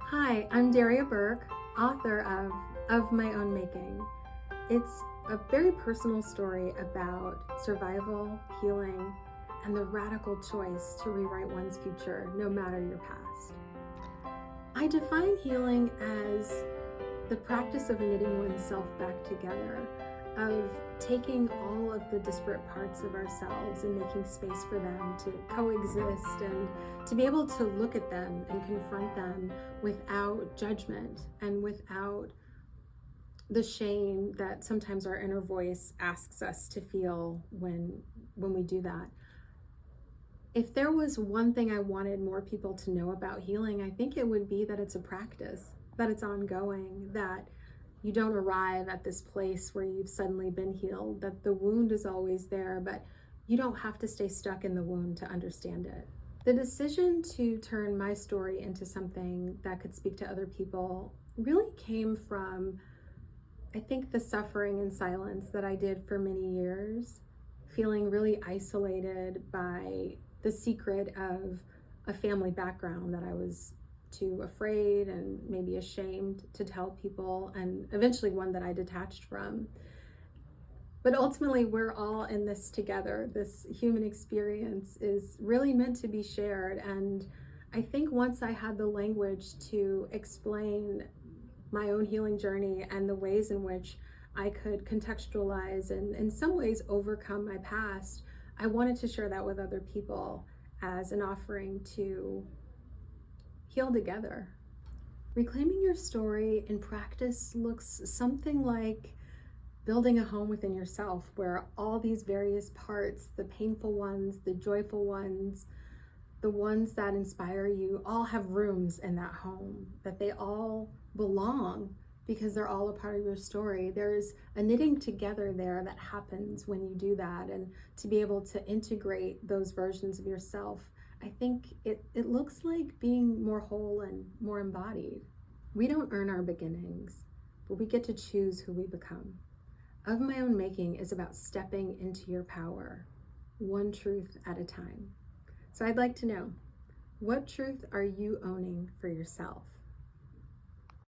Hi, I'm Daria Burke, author of My Own Making. It's a very personal story about survival, healing, and the radical choice to rewrite one's future, no matter your past. I define healing as the practice of knitting oneself back together, of taking all of the disparate parts of ourselves and making space for them to coexist and to be able to look at them and confront them without judgment and without the shame that sometimes our inner voice asks us to feel when we do that. If there was one thing I wanted more people to know about healing, I think it would be that it's a practice, that it's ongoing, that you don't arrive at this place where you've suddenly been healed, that the wound is always there, but you don't have to stay stuck in the wound to understand it. The decision to turn my story into something that could speak to other people really came from, I think, the suffering and silence that I did for many years, feeling really isolated by the secret of a family background that I was too afraid and maybe ashamed to tell people, and eventually one that I detached from. But ultimately, we're all in this together. This human experience is really meant to be shared. And I think once I had the language to explain my own healing journey and the ways in which I could contextualize and in some ways overcome my past, I wanted to share that with other people as an offering to heal together. Reclaiming your story in practice looks something like building a home within yourself where all these various parts, the painful ones, the joyful ones, the ones that inspire you, all have rooms in that home, that they all belong because they're all a part of your story. There's a knitting together there that happens when you do that, and to be able to integrate those versions of yourself, I think it looks like being more whole and more embodied. We don't earn our beginnings, but we get to choose who we become. Of My Own Making is about stepping into your power, one truth at a time. So I'd like to know, what truth are you owning for yourself?